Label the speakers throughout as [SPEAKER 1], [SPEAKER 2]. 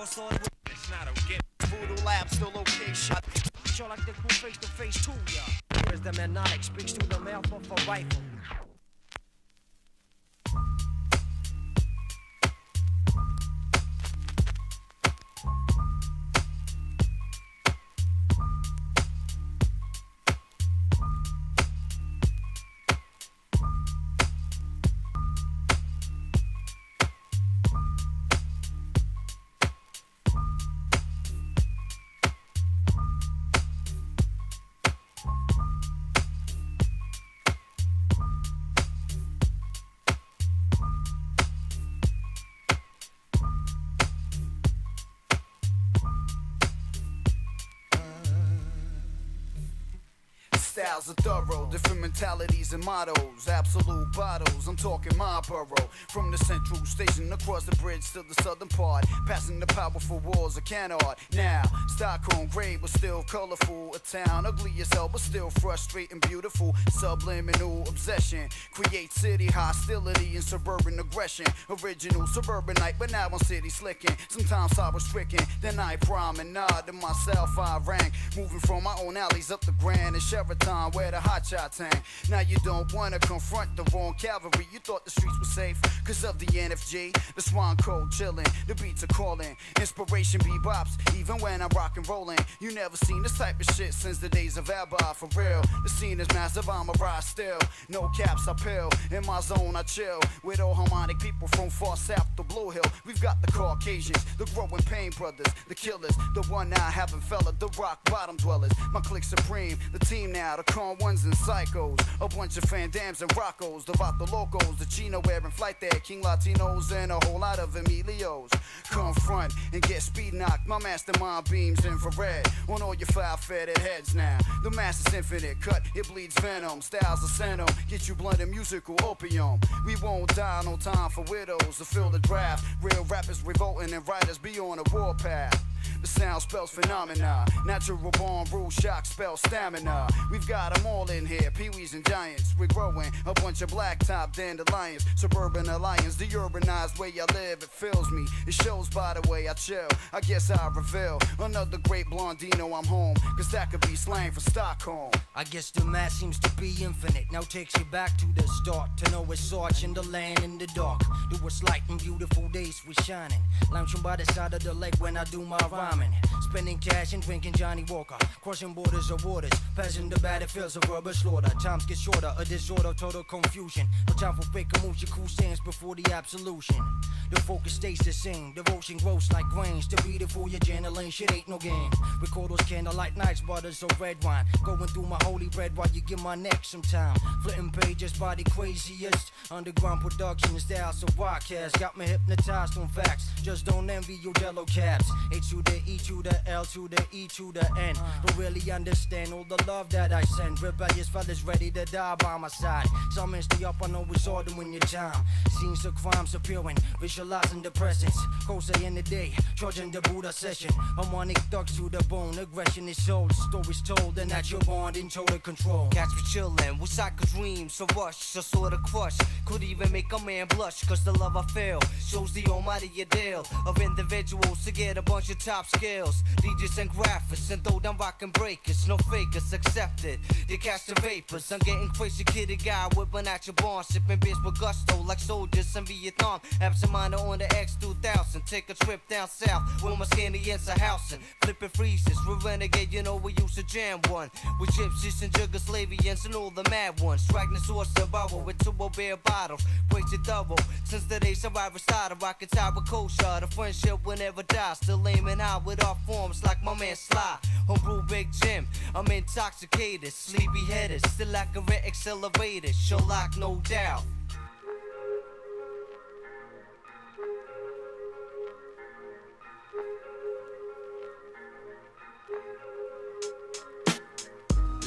[SPEAKER 1] all sorted with.
[SPEAKER 2] It's not okay.
[SPEAKER 3] Voodoo lab still okay. Shot.
[SPEAKER 1] Sherlock the crew face to face too, yeah. Here's the maniac, speaks through the mouth of a rifle.
[SPEAKER 3] Styles are thorough, different mentalities and mottos, absolute bottles, I'm talking my borough. From the central station across the bridge to the southern part, passing the powerful walls of Canard. Now, Stockholm gray but still colorful, a town ugly as hell but still frustrating, beautiful. Subliminal obsession, create city hostility and suburban aggression. Original suburbanite, but now I'm city slicking. Sometimes I was stricken, then I promenade to myself I rang, moving from my own alleys up the Grand and Sheraton where the hot shots hang. Now you don't wanna confront the wrong cavalry. You thought the streets were safe cause of the NFG. The swan cold chillin', the beats are calling. Inspiration bebops, even when I'm rock and rollin'. You never seen this type of shit since the days of ABBA, for real. The scene is massive, I'm a ride still. No caps, I pill. In my zone, I chill. With all harmonic people from far south to Blue Hill. We've got the Caucasians, the growing pain brothers, the killers, the one eye having fella, the rock bottom dwellers. My clique supreme, the team now, the calm ones and psychos. A bunch of Van Dams and Roccos, the Vato Locos, the Chino wearing flight there, King Latinos, and a whole lot of Emilios. Confront and get speed knocked. My mastermind beams infrared on all your foul-fetted heads now. The mass is infinite, cut, it bleeds venom. Styles of Seno, get you blunt and musical opium. We won't die, no time for widows to fill the draft. Real rappers revolting and writers be on a warpath. The sound spells phenomena. Natural born rule shock spells stamina. We've got them all in here, peewees and giants. We're growing a bunch of blacktop dandelions. Suburban alliance, the urbanized way I live, it fills me. It shows by the way I chill. I guess I reveal another great blondino, I'm home. Cause that could be slang for Stockholm.
[SPEAKER 1] I guess the math seems to be infinite. Now takes you back to the start. To know it's arch in the land in the dark. Do what's light and beautiful days we shining. Lounging by the side of the lake when I do my rhyming. Spending cash and drinking Johnny Walker. Crossing borders of waters. Passing the battlefields of rubber slaughter. Times get shorter, a disorder, total confusion. No time for fake emotion, cool stands before the absolution. The focus stays the same. Devotion grows like grains. To be the full your adrenaline, shit ain't no game. Record those candlelight nights, bottles of red wine. Going through my holy bread while you give my neck some time. Flitting pages by the craziest. Underground production styles of rockcast. Got me hypnotized on facts. Just don't envy your yellow caps. A to the E to the L to the E to the N. Don't really understand all the love that I send. Rebellious fellas ready to die by my side. Summons the up, I know it's harder when your time. Scenes of crimes appearing, visualizing the presence. Closer in the day, charging the Buddha session. Harmonic thugs to the bone, aggression is sold. Stories told, and that you're born in total control.
[SPEAKER 4] Catch me chillin' with cycle dreams, a rush, a sort of crush. Could even make a man blush, cause the love I feel shows the almighty ideal of individuals to get a bunch of top skills. DJs and graphics, and though I'm rockin' breakers, no fakers accepted. They catch the vapors. I'm getting crazy, kitty guy whipping at your barn, sipping beers with gusto like soldiers in Vietnam. Absent-minded on the X2000, take a trip down south where my Scandinavians are housing. Flipping freezes, we're renegade, you know we used to jam one with gypsies and Yugoslavians and all the mad ones. Striking swords to borrow with 2 beer bottles, crazy double. Since the days of Aristotle, rockin' tower kosher, the friendship will never die. Still aiming high with our forms like my man Sly. Homebrew Big Jim, I'm intoxicated, sleepy headed, still accurate, accelerated. Sherlock, no doubt.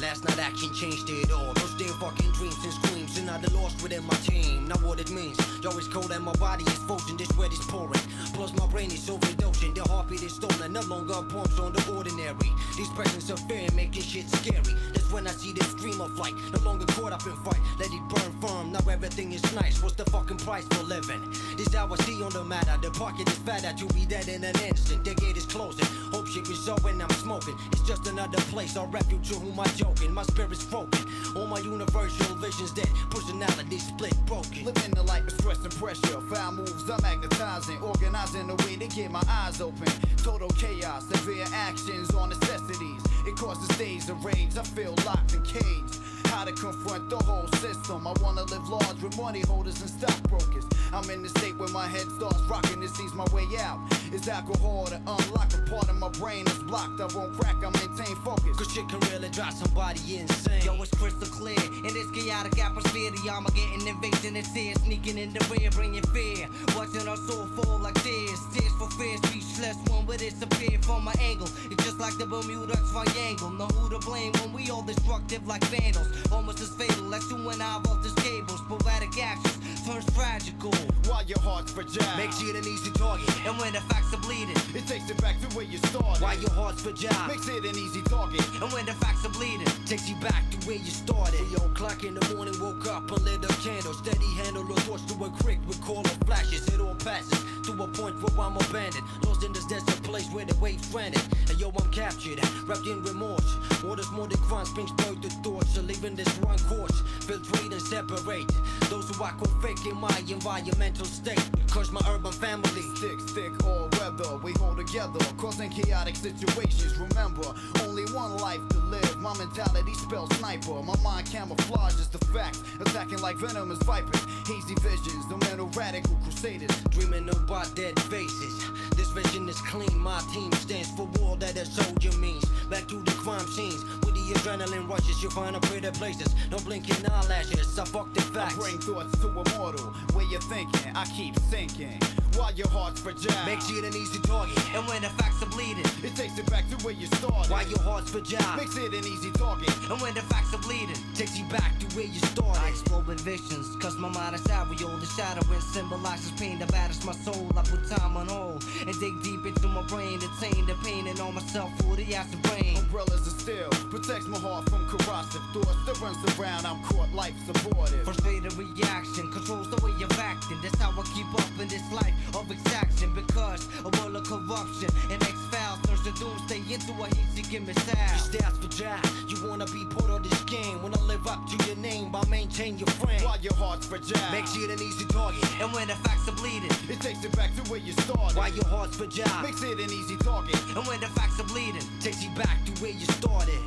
[SPEAKER 1] Last night action changed it all. No stale fucking dreams and screams, and I done lost within my team. Now what it means, yo, it's cold and my body is frozen, this sweat is pouring. Plus my brain is overdosing. emotion. The heartbeat is stolen, no longer pumps on the ordinary. These presents of fear making shit scary. That's when I see this dream of flight, no longer caught up in fight. Let it burn firm, now everything is nice. What's the fucking price for living? This how I see on the matter. The pocket is fatter to be dead in an instant. The gate is closing. Hope shit is so when I'm smoking. It's just another place, a refuge to whom I'm joking. My spirit's broken. All my universal visions dead. Personality split, broken.
[SPEAKER 3] Living the life of stress and pressure. Foul moves, I'm magnetizing. Organizing the way to get my eyes open. Total chaos, severe actions on necessities. It causes days of rage. I feel locked and caged. How to confront the whole system. I wanna live large with money holders and stockbrokers. I'm in the state where my head starts rocking. This sees my way out. It's alcohol to unlock a part of my brain that's blocked. I won't crack, I maintain focus.
[SPEAKER 1] Cause shit can really drive somebody insane.
[SPEAKER 4] Yo, it's crystal clear. In this chaotic atmosphere, the armor getting invasion is here. Sneaking in the rear, bringing fear. Watching our soul fall like tears. Tears for fear, speechless. One would disappear from my angle. It's just like the Bermuda Triangle. Know who to blame when we all destructive like vandals. Almost as fatal as 2 and I off this cable. Sporadic actions turns tragical.
[SPEAKER 3] While your heart's fragile,
[SPEAKER 1] Makes it an easy target.
[SPEAKER 4] And when the facts are bleeding,
[SPEAKER 3] it takes it back to where you started.
[SPEAKER 1] While your heart's fragile.
[SPEAKER 3] Makes it an easy target.
[SPEAKER 4] and when the facts are bleeding,
[SPEAKER 1] Takes you back to where you started. 3 o'clock in the morning, woke up and lit a candle. Steady handle a torch to a creek with call of flashes. It all passes to a point where I'm abandoned. Lost in this desert place where the waves stranded. And yo, I'm captured, wrapped in remorse. Orders more than crime, springs blurred the thoughts. So leaving this one course, filtrate and separate those who I call fake in my environmental state. Cause my urban family
[SPEAKER 3] Stick or weather, we hold together, causing chaotic situations. Remember, only one life to live. My mentality spells sniper. My mind camouflages the facts, attacking like venomous vipers. Hazy visions, the mental radical crusaders.
[SPEAKER 1] dreaming about dead faces. This vision is clean. My team stands for war that a soldier means. Back to the crime scenes with the adrenaline rushes. You find a pretty places. No blinking eyelashes. I fuck the
[SPEAKER 3] I
[SPEAKER 1] facts.
[SPEAKER 3] bring thoughts to immortal. Where you're thinking, I keep thinking. While your heart's fragile,
[SPEAKER 1] Makes it an easy target.
[SPEAKER 4] and when the facts are bleeding,
[SPEAKER 3] it takes it back to where you started.
[SPEAKER 1] While your heart's fragile.
[SPEAKER 3] Makes it an easy target.
[SPEAKER 4] and when the facts are bleeding,
[SPEAKER 1] Takes you back to where you
[SPEAKER 4] I
[SPEAKER 1] started.
[SPEAKER 4] explode with visions, cause my mind is aerial. The shadowing symbolizes pain that batters my soul. I put time on hold and dig deep into my brain, detain the pain and on myself for the acid rain.
[SPEAKER 3] Umbrellas of steel protects my heart from corrosive thoughts that runs around. I'm caught, life supportive.
[SPEAKER 4] Frustrated reaction controls the way of acting. That's how I keep up in this life of exaction. Because a world of corruption and X-Files turns the doomsday into a heat-seeking
[SPEAKER 1] Your
[SPEAKER 4] missile.
[SPEAKER 1] stats fragile. You wanna be part of this game. Wanna live up to your name, but maintain your frame.
[SPEAKER 3] While your heart's fragile,
[SPEAKER 1] Makes it an easy target.
[SPEAKER 4] And when the facts are bleeding,
[SPEAKER 3] it takes it back to where you started.
[SPEAKER 1] While your heart's fragile.
[SPEAKER 3] Makes it an easy target.
[SPEAKER 4] and when the facts are bleeding,
[SPEAKER 1] Takes you back to where you started.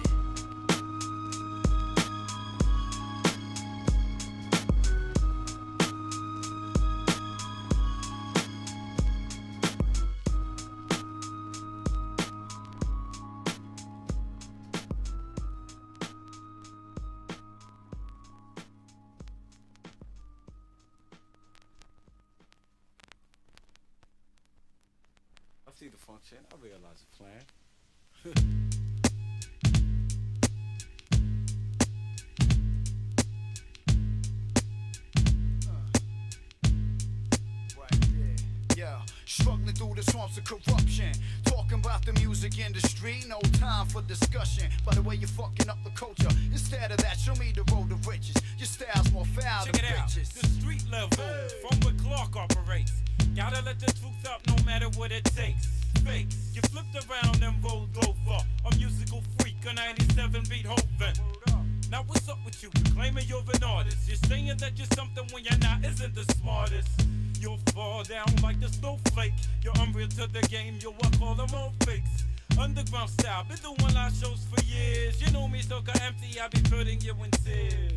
[SPEAKER 2] I see the function. I realize the plan.
[SPEAKER 3] Right there. Yeah, struggling through the swamps of corruption. Talking about the music industry, no time for discussion. By the way, you're fucking up the culture. Instead of that, show me the road to riches. Your style's more foul
[SPEAKER 5] Check
[SPEAKER 3] than
[SPEAKER 5] it out,
[SPEAKER 3] bitches.
[SPEAKER 5] the street level, from where Clark operates. Gotta let the truth out no matter what it takes. Fakes, you flipped around and rolled over. A musical freak, a 97 Beethoven. Now what's up with you? You're claiming you're an artist. You're saying that you're something when you're not, isn't the smartest. You'll fall down like the snowflake. You're unreal to the game, you'll walk all them old fakes. Underground style, been doing live shows for years. You know me, so empty, I be putting you in tears.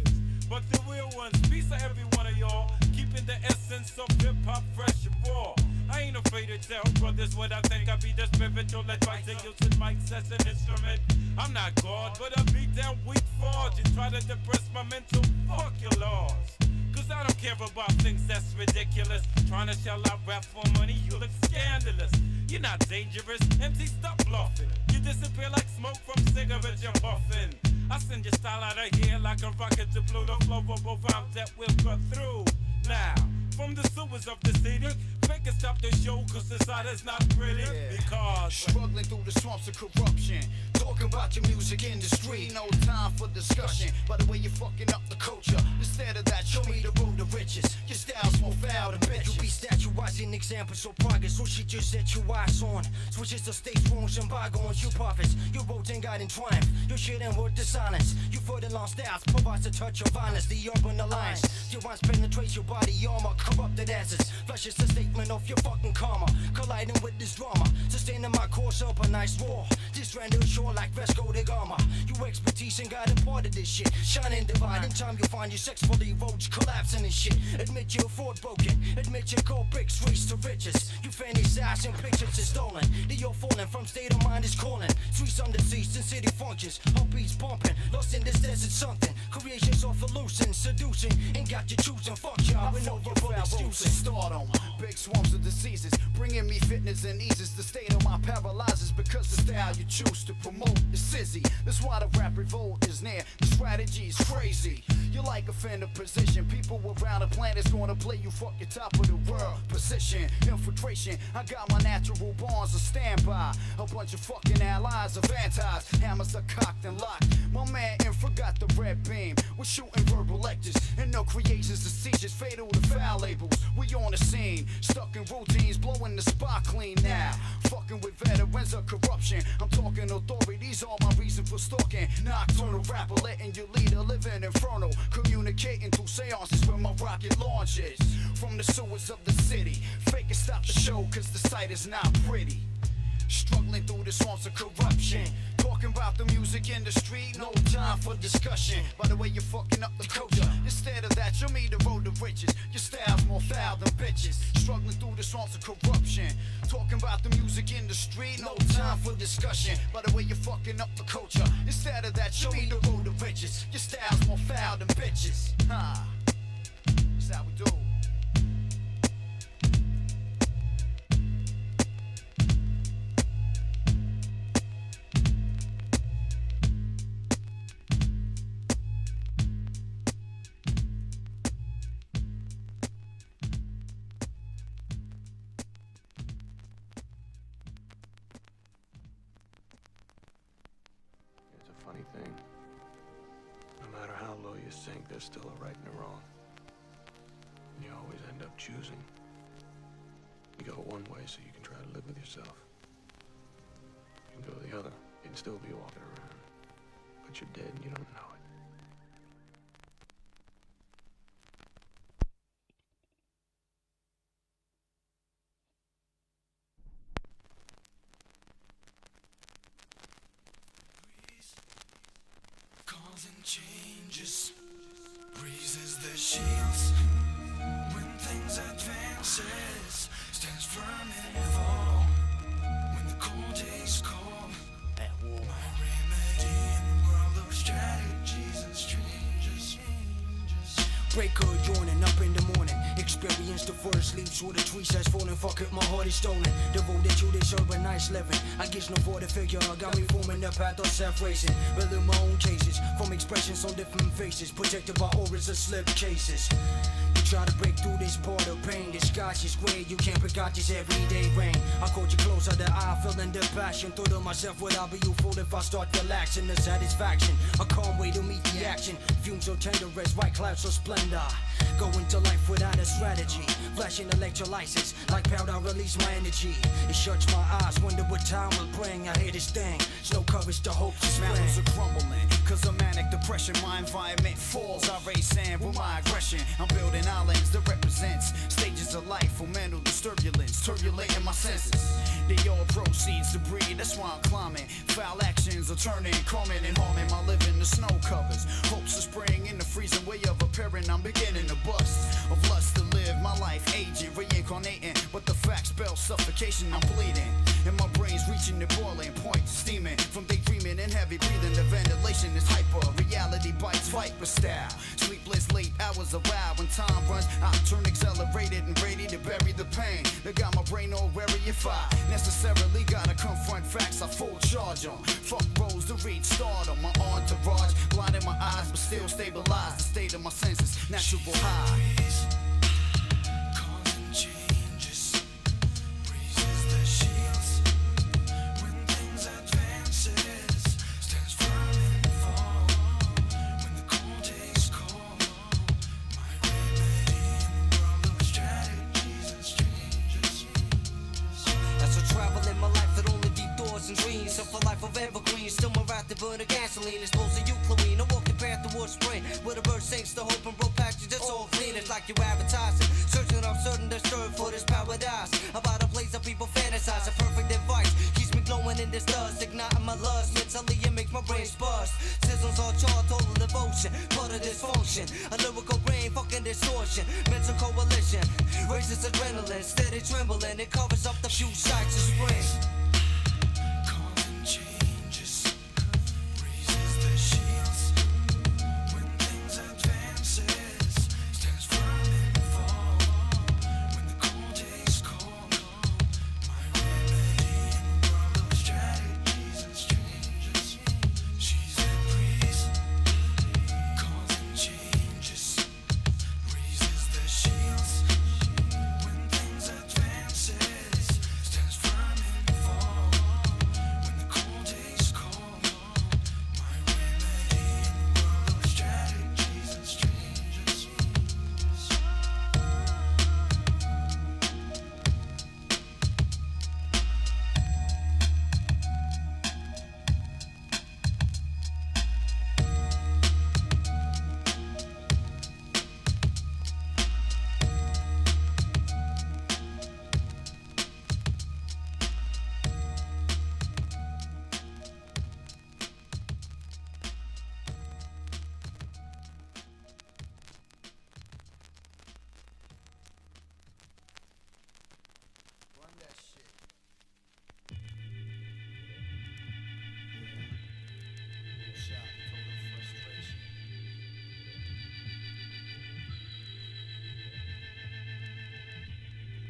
[SPEAKER 5] But the real ones, peace to every one of y'all. Keeping the essence of hip-hop fresh and raw. I ain't afraid to tell brothers what I think. I be the spiritual advisor using mics as an instrument. I'm not God, but I beat down weak frauds. You try to depress my mental, fuck your laws. Cause I don't care about things that's ridiculous. Trying to shell out rap for money, you look scandalous. You're not dangerous, MC, stop bluffing. You disappear like smoke from cigarettes you're puffing. I send your style out of here like a rocket to blow the flow of rhymes that will cut through. Now, from the sewers of the city. Make it stop the show, cause the side is not pretty. Because
[SPEAKER 3] struggling through the swamps of corruption. Talking about your music industry, no time for discussion. By the way you're fucking up the culture. Instead of that, show me the road to riches. Your style's more foul than bitches.
[SPEAKER 1] You be statuizing examples of progress, so shit you set your eyes on. Switches to states, wrongs and bygones, you prophets. Your roads ain't got in triumph, your shit ain't worth the silence. You further long styles, provides a touch of violence. The urban alliance, your rhymes penetrate your body armor. Corrupted asses, flushes the statement of your fucking karma. Colliding with this drama, sustaining my course up a nice war. This random shore like Vesco de Gama. You expertise and got a part of this shit. Shining divide, in time you find your sexually roads collapsing and shit. Admit you're fort broken, admit your gold bricks race to riches. You fantasize and pictures is stolen. The you're falling from state of mind is calling. Streets under siege and city functions. Heartbeats pumping, lost in this desert something. Creations off hallucin, seducing. Ain't got you choosing, fuck y'all with no verbal excuses.
[SPEAKER 3] Start on big swarms of diseases, bringing me fitness and eases. The state of my paralyzes because the style you choose to promote is sizzy. That's why the rap revolt is near. The strategy's crazy. You're like a fan of precision. People around the planet's gonna play you fuck your top of the world position. Infiltration, I got my natural bonds to stand by. A bunch of fucking allies of antis. Hammers are cocked and locked. My man Infra got the red beam. We're shooting verbal lectures and no creations of seizures. Fatal to foul labels. We on the scene, stuck in routines, blowing the spot clean now. Fucking with veterans of corruption. I'm talking authority, these are my reason for stalking. Nocturnal rapper, letting your leader live in inferno. Communicating through seances where my rocket launches. From the sewers of the city. Fake and stop the show, cause the sight is not pretty. Struggling through the swamps of corruption. Talking about the music industry, no time for discussion. By the way you're fucking up the culture. Instead of that, show me the road to riches. Your style's more foul than bitches. Struggling through the swamps of corruption. Talking about the music industry, no time for discussion. By the way you're fucking up the culture. Instead of that, show me the road to riches. Your style's more foul than bitches. That's how we do.
[SPEAKER 6] Funny thing, no matter how low you sink, there's still a right and a wrong. And you always end up choosing. You go one way so you can try to live with yourself. You can go the other, you can still be walking around, but you're dead and you don't know it.
[SPEAKER 7] Changes, breezes the shields. When things advances, stands firm and fall. When the cold days call, my remedy in the world of strategies and strangers.
[SPEAKER 1] Breaker yawning up in the morning. Experience the first leaves where the tree says falling. Fuck it, my heart is stolen. The road that you deserve a nice living. I guess no for the figure. Got me forming the path of separation. Building my own cases from expressions on different faces. Protected by auras of slip cases. You try to break through this part of pain. The sky's is gray. You can't pick out this everyday rain. I caught you close at the eye, feeling the passion. Thought of myself, would I be you fool if I start relaxing? The satisfaction, a calm way to meet the action. Fumes so tender as white clouds of splendor. Go into life without a strategy. Flashing electrolysis, like powder, release my energy. It shuts my eyes, wonder what time will bring. I hear this thing, it's no courage to hope to spring.
[SPEAKER 3] Mountains are crumbling, cause of manic depression. My environment falls, I raise sand with my aggression. I'm building islands that represents stages of life for mental disturbance, turbulent in my senses. They all proceeds to breed, that's why I'm climbing. Foul actions are turning, calming and harming my living. The snow covers, hopes of spring in the freezing way of a parent. I'm beginning to bust of lust to live my life, aging, reincarnating. But the facts spell suffocation, I'm bleeding. And my brain's reaching the boiling point, steaming from daydreaming and heavy breathing. The ventilation is hyper, reality bites viper style. Sleepless late hours of wow. When time runs, I turn accelerated and ready to bury the pain. They got my brain all weary if I necessarily gotta confront facts I full charge on. Fuck roads to reach stardom. My entourage blinding my eyes but still stabilize the state of my senses. Natural high.
[SPEAKER 4] life of evergreen. Still my right to burn the gasoline. Exposing you, chlorine. I walk the path towards spring. Where the bird sings to hope and roll past you. That's all clean. It's like you advertising. Searching up certain disturbed for this paradise. About a place that people fantasize. A perfect device. Keeps me glowing in this dust. Igniting my lust. Mentally it makes my brain bust. Sizzles all charred, total devotion. Part of this function. A lyrical brain, fucking distortion. Mental coalition. Raises adrenaline. Steady trembling. It covers up the few sights of spring.
[SPEAKER 7] Calling changes, raises the shields. When things advances, stands firm in the fall. When the cold takes cold, my remedy in the world of strategies and strangers. She's a breeze, calling changes, raises the shields. When things advances, stands firm in the fall. When the cold takes cold, my remedy in the world of strategies and strangers.
[SPEAKER 3] Run that shit. Yeah. Shot, total frustration.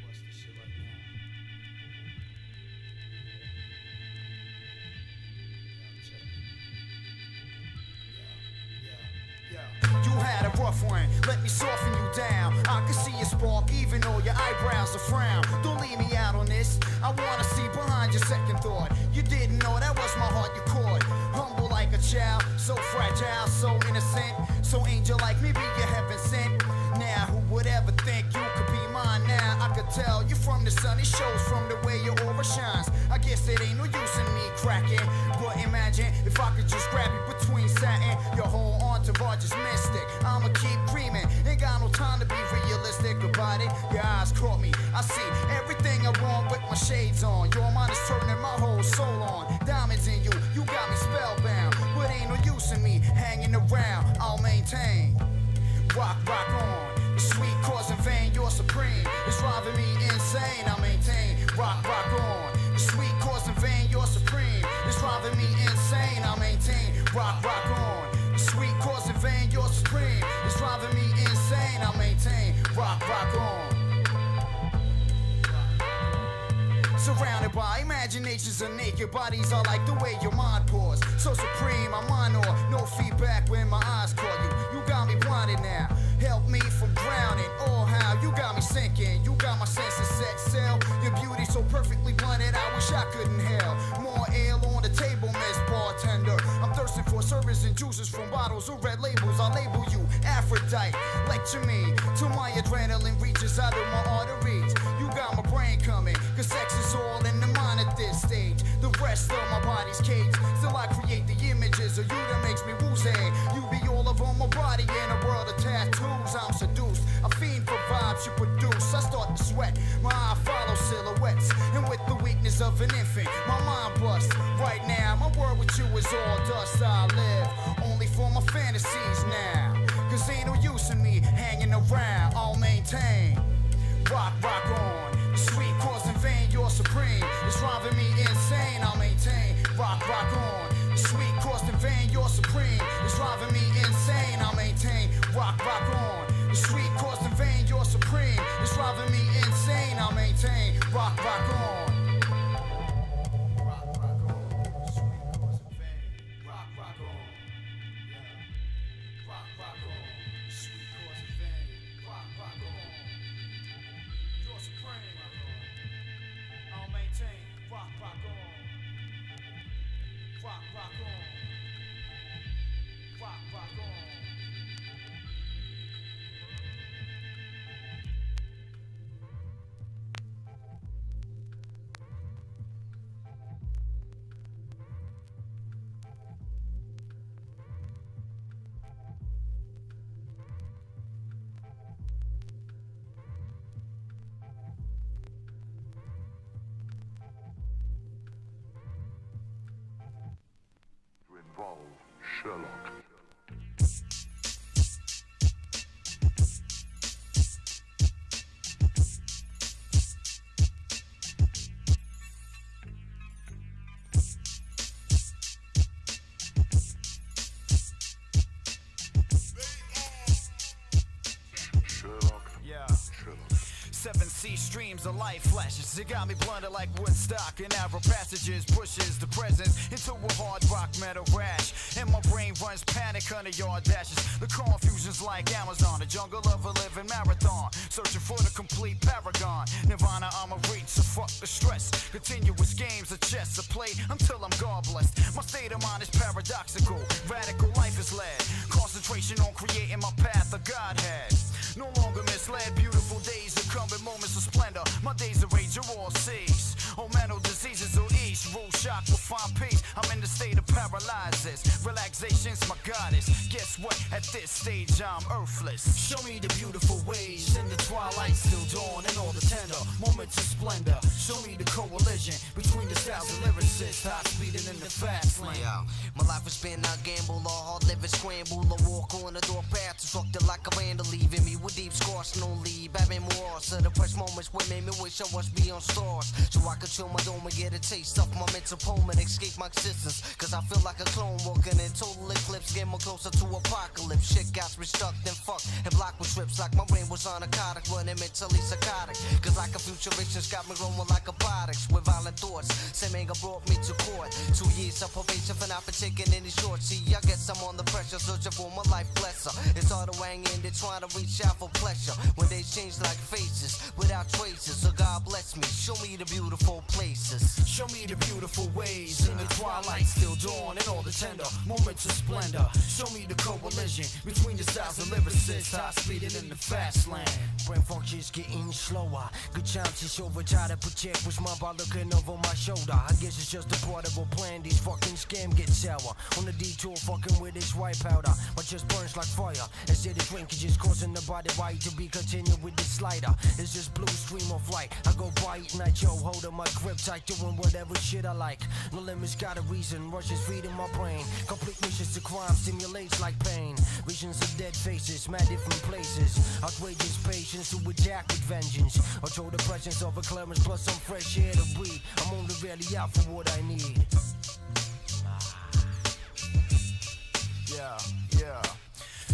[SPEAKER 3] What's the shit right now? You had a rough one, let me soften you down. I can see your spark even though your eyebrows are frown. Don't leave me out on this, I wanna see behind your second thought. You didn't know that was my heart you caught. Humble like a child, so fragile, so innocent. So angel like me, be your heaven sent. Now who would ever think you could be mine now? I could tell you from the sun, it shows from the way your aura shines. I guess it ain't no use in me cracking, but imagine if I could just grab you between satin. Your whole entourage is mystic, I'ma keep dreaming. Ain't got no time to be realistic about it. Your eyes caught me, I see everything I want with my shades on. Your mind is turning my whole soul on. Diamonds in you, you got me spellbound. But ain't no use in me hanging around, I'll maintain. Rock, rock on. The sweet cause in vain, you're supreme. It's driving me insane, I maintain. Rock, rock on. The sweet cause in vain, you're supreme. It's driving me insane, I maintain. Rock, rock on. The sweet cause in vain, you're supreme. It's driving me insane, I maintain. Rock, rock on. Surrounded by imaginations of naked bodies, I like the way your mind pours. So supreme, I'm on or no feedback when my eyes caught you. You got me blinded now. Help me from drowning. Oh, how you got me sinking. You got my senses set sail. Your beauty so perfectly blended, I wish I couldn't hail. More ale on the table, Miss Bartender. I'm thirsting for service and juices from bottles or red labels. I label you Aphrodite. Lecture me till my adrenaline reaches out of my arteries. You got my brain coming, cause sex is all in the mind at this stage. The rest of my body's caged. Still I create the images of you that makes me woozy. You be all over my body in a world of tattoos. I'm seduced, I fiend for vibes you produce. I start to sweat, my eye follows silhouettes. And with the weakness of an infant, my mind busts. Right now, my word with you is all dust. I live only for my fantasies now. Cause ain't no use in me hanging around, I'll maintain. Rock, rock on. The sweet cause in vain, you're supreme. It's driving me insane, I'll maintain. Rock, rock on. The sweet cause in vain, you're supreme. It's driving me insane, I'll maintain. Rock, rock on. The sweet cause in vain, you're supreme. It's driving me insane, I'll maintain. Rock, rock on. Rock, rock on. The sweet cause in vain. Rock, rock on. Yeah. Rock, rock on. The sweet cause in vain. Rock, rock on. You're supreme. I'll maintain. Rock, rock on. Rock, rock on. Rock, rock on.
[SPEAKER 6] Sherlock.
[SPEAKER 3] Seven sea streams of light flashes. It got me blunted like Woodstock and narrow passages. Pushes the presence into a hard rock metal rash. And my brain runs panic, 100-yard dashes. The confusion's like Amazon, a jungle of a living marathon. Searching for the complete paragon. Nirvana, I'ma reach, so fuck the stress. Continuous games of chess I play until I'm God blessed. My state of mind is paradoxical. Radical life is led. Concentration on creating my path of Godhead. No longer misled, beautiful days are coming, moments of splendor. My days of rage are all seas. All mental diseases will ease. Rule shock will find peace. I'm in the state of paralysis. Relaxation's my goddess. Guess what? At this stage, I'm earthless.
[SPEAKER 1] Show me the beautiful ways in the twilight, still dawn, and all the tender moments of splendor. Show me the coalition between the styles of lyricists, high speeding in the fast lane.
[SPEAKER 4] Yo, my life has been a gamble, a hard living scramble. I walk on the door path, destructive like a vandal, leaving me with deep scars, no leave. Having more so the press moments what made me wish I was beyond stars, so I could chill my dome and get a taste of my mental poem and escape my existence. Cause I feel like a clone walking in total eclipse, getting more closer to apocalypse. Shit got me stuck, then fucked and blocked with trips like my brain was on a narcotic, running mentally psychotic. Cause like a futurist got me growing like a products with violent thoughts. Same anger brought me to court. 2 years of probation for not taking any short. See, I guess I'm on the pressure, searching for my life blesser. It's hard to hang in, they're trying to reach out for pleasure. When they change like faces, without traces. So God bless me, show me the beautiful places.
[SPEAKER 1] Show me the beautiful ways in the twilight, still dawn, and all the tender moments of splendor. Show me the coalition between the styles of lyricists, high speeding in the fast lane. Brain function's getting slower. Good chances over, try to project what's mine by looking over my shoulder. I guess it's just a part of a plan. These fucking scam get sour. On the detour, fucking with this white powder. My chest burns like fire. Instead of drinkages causing the body right to be continued with the slider. It's just blue stream of light. I go by each night, yo, holding my grip tight, doing whatever shit I like. No limits, got a reason. Rushes feeding my brain. Complete missions to crime stimulates like pain. Visions of dead faces, mad different places. Outrageous patience to attack with vengeance. I told the presence of a clearance plus some fresh air to breathe. I'm only really out for what I need.
[SPEAKER 3] Yeah.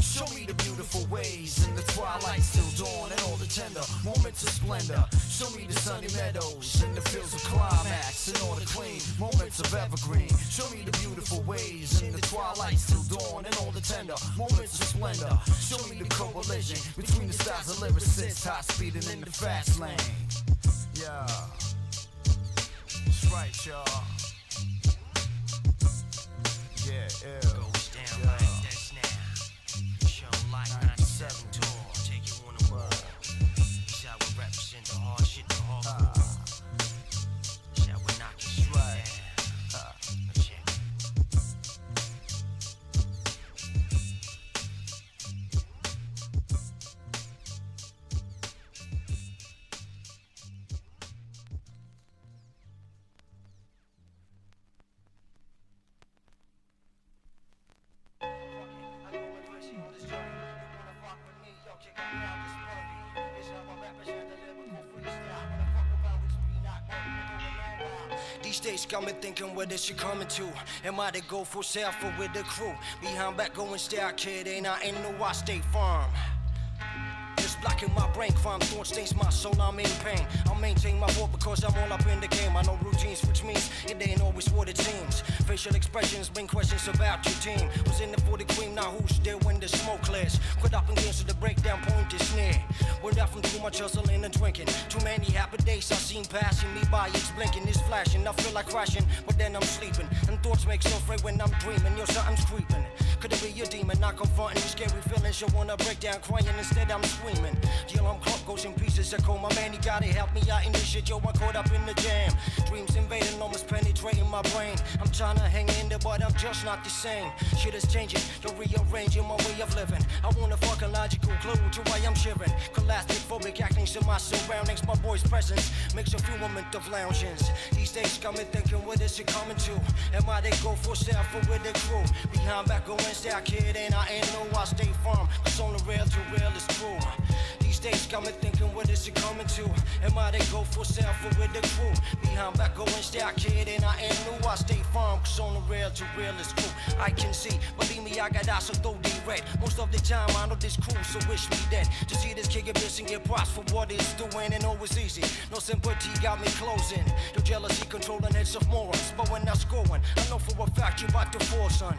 [SPEAKER 3] Show me the beautiful ways in the twilight, still dawn, and all the tender moments of splendor. Show me the sunny meadows and the fields of climax and all the clean moments of evergreen. Show me the beautiful ways in the twilight, still dawn, and all the tender moments of splendor. Show me the coalition between the styles of lyricists, high speeding in the fast lane. Yeah, that's right, y'all. Yeah,
[SPEAKER 1] Goes down like this now. Show like 97 tour. Take you on the wall. Shall we represent the hard shit, the hardcore? Shall we knock it straight down? Check it. These days got me thinking where this shit coming to. Am I to go for sale for with the crew? Behind back going style, kid, ain't I ain't no I stay firm. Just blocking my brain, crime thought stains my soul, I'm in pain. I'll maintain my vote because I'm all up in the game. I know routines, which means it ain't always what it seems. Facial expressions bring questions about your team. Was in the for the cream, now who's there when the smoke clears? Quit up against the breakdown point is near. We're out from too much hustling and drinking. Too many happy days I've seen passing me by. It's blinking, it's flashing. I feel like crashing, but then I'm sleeping. And thoughts make so afraid when I'm dreaming. Yo, something's creeping. Could it be a demon? Not confronting these scary feelings. You wanna break down crying, instead I'm screaming. Till I'm caught, goes in pieces. I call my man, he gotta help me out in this shit. Yo, I'm caught up in the jam. Dreams invading, almost penetrating my brain. I'm trying to hang in there, but I'm just not the same. Shit is changing, you're rearranging my way of living. I want a fucking logical clue to why I'm shivering. Claustrophobic acting to my surroundings. My boy's presence makes a few moment of loungings. These days got me thinking, what is it coming to? Am I they go for self or with the crew? Behind back on Wednesday, I kid and I ain't know I stay firm. Cause on the real to real is true. These days got me thinking, what is it coming to? Am I they go for self or with the crew? Behind back on Wednesday, I kid and I ain't know I stay firm. Cause on the real to real is true. I can see, believe me, I got eyes so throw the red. Most of the time I know this cool, so wish me dead. To see this kid get missing, get props for what it's doing, and always easy. No sympathy got me closing. No jealousy controlling heads of morons. But when I'm scoring, I know for a fact you about to fall, son.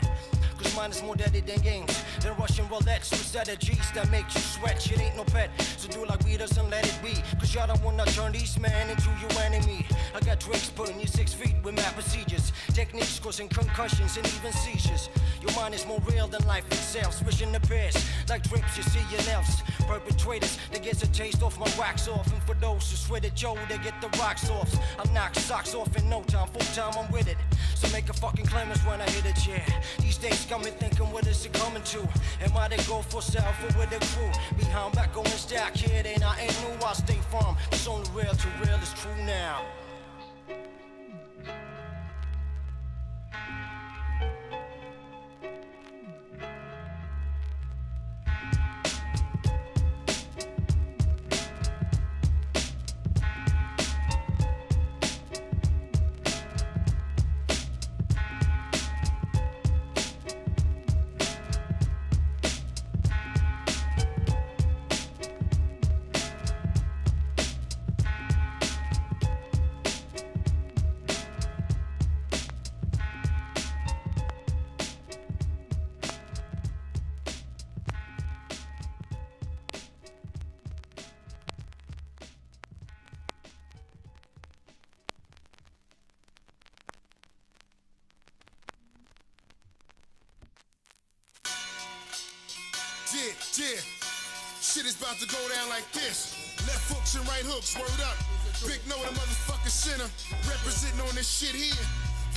[SPEAKER 1] Cause mine is more deadly than games. Than Russian roulettes with strategies that make you sweat. Shit ain't no pet, so do like we does and let it be. Cause y'all don't wanna turn these men into your enemy. I got tricks putting you 6 feet with my procedures. Techniques causing concussions and even seizures. Your mind is more real than life itself. Swishing the pairs like drips you see your lefts. Perpetrators, they get a taste off my wax off. And for those who sweat it, Joe, they get the rocks off. I knock socks off in no time, full time I'm with it. So make a fucking claimants when I hit it, yeah. These days got me thinking, what is it coming to? Am I they go for self or with the crew? Behind back on stack, kid, and I ain't new, I stay firm. It's on the real to real, it's true now.
[SPEAKER 8] Yeah, shit is about to go down like this. Left hooks and right hooks, word up. Big no the motherfucking sinner. Representing on this shit here.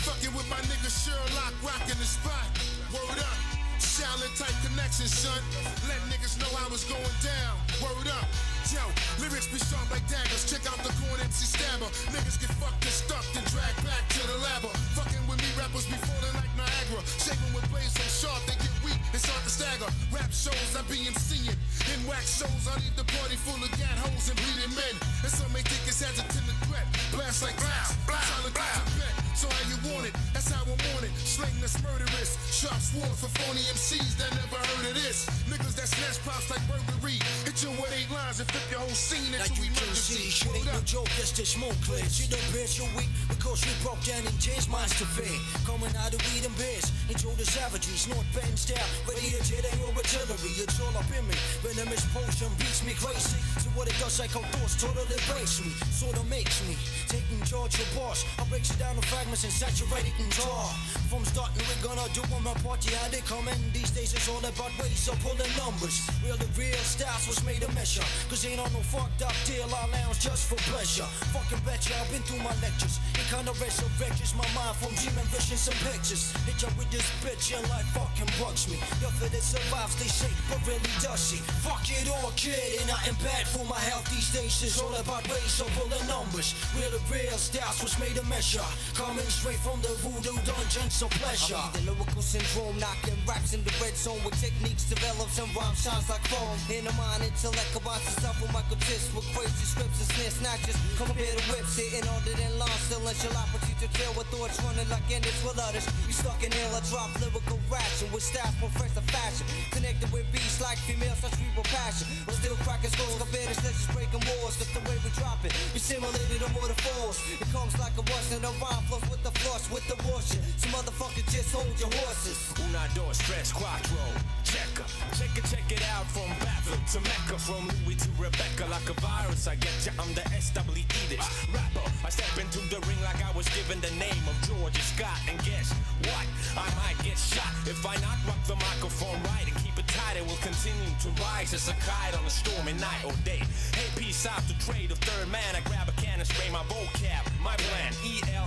[SPEAKER 8] Fucking with my nigga Sherlock, rocking the spot. Word up. Shaolin type connection, son. Let niggas know how it's going down. Word up. Yo, lyrics be sharp like daggers. Check out the corn MC stabber. Niggas get fucked and stuffed and dragged back to the labber. Fucking with me, rappers be falling like Niagara. Shaking with blades so sharp they get weak and start to stagger. Rap shows I be MCing. In wax shows I leave the party full of gat hoes and bleeding men. And some may think it's hesitant to threat. Blast like blast, blast, blast. So how you want it? That's how I want it. Slaying this murderous. Sharp sword for phony MCs that never heard of this. Niggas that snatch pops like burglary. Hit you with 8 lines and flip your whole scene into emergency.
[SPEAKER 1] Shit ain't no joke, just the smoke clears. You don't bitch your weak because you broke down and changed minds to fear. Coming out of weed and beers into the savagery. Snort bend style, ready to tear your artillery. It's all up in me. Venomous potion beats me crazy. So what it does, like how thoughts totally breaks me. Sorta makes me taking charge of boss. I breaks it down to fragments and saturate it in tar. From starting, we're gonna do on my party how they come in. These days it's all about ways of pulling numbers. Real to real styles was made a measure. Cause ain't on no fucked up deal, I lounge just for pleasure. Fucking betcha, I've been through my lectures. It kinda resurrects my mind from dreaming visions and pictures. Hit ya with this bitch and life fucking bugs me. Yo, for it survives, they say, but really does she? Fuck it all, kid, and nothing bad for my health these days. It's all about ways of pulling numbers. Real to real styles was made a measure. Coming straight from the voodoo dungeons of pleasure.
[SPEAKER 4] I mean the lyrical syndrome, knocking raps in the red zone with techniques develops and rhyme shines like chrome. In the mind, intellect combines itself with Michael Tiss with crazy scripts and snare snatches. Compare the whips, hitting harder than lines, still in jalopathy to trail with thoughts running like endless with others. We stuck in hell, I drop lyrical ration with styles from fresh to fashion. Connected with beats like females, such cerebral passion. But still cracking skulls, compared to snitches breaking walls. Just the way we drop it, we simulated on waterfalls. It comes like a rush and the rhyme flows with the flush, with the bullshit. Some motherfuckers just hold your horses.
[SPEAKER 9] Una, dos, tres, cuatro. Check it out from Baffle to Mecca, from Louis to Rebecca. Like a virus, I get ya, I'm the SWE this rapper. I step into the ring like I was given the name of George Scott. And guess what? I might get shot if I not rock the microphone right and keep it tight. It will continue to rise as a kite on a stormy night or day. Hey, peace out to trade the third man. I grab a can and spray my vocab, my plan.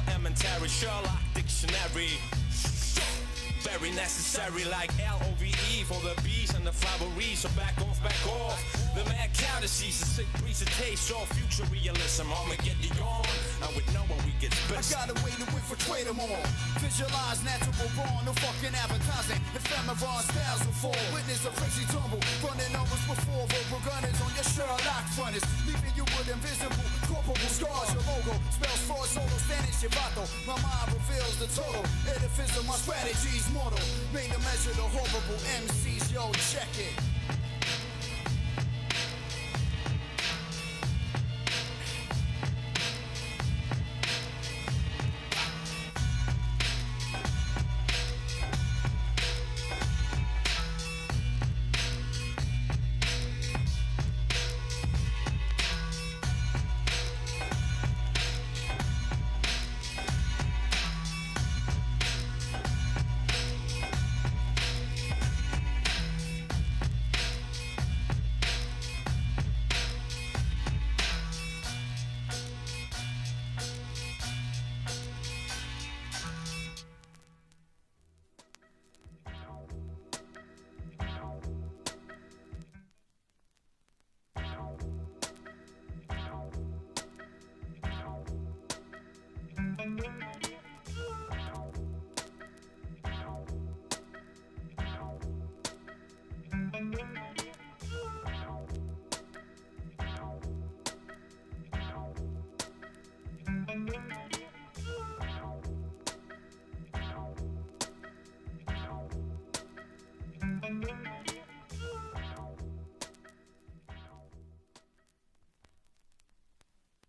[SPEAKER 9] Elementary Sherlock dictionary. Very necessary like L-O-V-E for the bees and the flowery. So back off, back off. The mad counter sees a sick breeze, a taste of future realism. I'ma get you on. and we know what we get
[SPEAKER 3] I
[SPEAKER 9] best.
[SPEAKER 3] got a way to infiltrate them all. Visualize natural born, no fucking advertising. Ephemeron styles will fall. Witness a crazy tumble, running numbers before verbal gunners on your Sherlock frontiers, leaving you with invisible, corporal scars. Your logo spells fraud, solo, Spanish, chivato. My mind reveals the total edifice of my strategy's mortal. Made to measure the horrible MCs, yo, check it.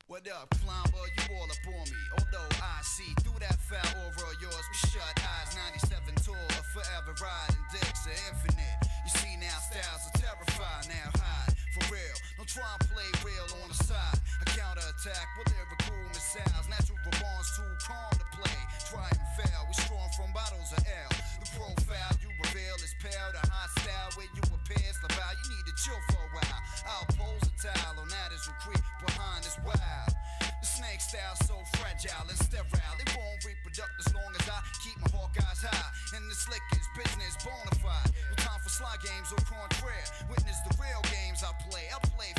[SPEAKER 3] What up, climber? You all up on me. Although I see through that foul aura of yours with shut eyes. 97 tall, forever riding dicks are infinite. You see now styles are terrified. Now hide for real. Don't try and play real on the side. A counterattack with lyrical missiles. Natural bonds too calm to play. Try and fail. We strong from bottles of ale. The profile you reveal is pale. The hot style where you appear slip out. You need to chill for a while. I'll pose a towel on that as we creep behind this wild. The snake style so fragile and sterile. It won't reproduce as long as I keep my hawk eyes high. And the slickest business bona fide. No time for sly games or contraire. Witness the real games I play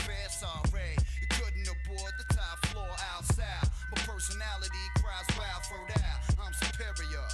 [SPEAKER 3] fair, sorry. You couldn't aboard the top floor outside. My personality cries wild for that. I'm superior.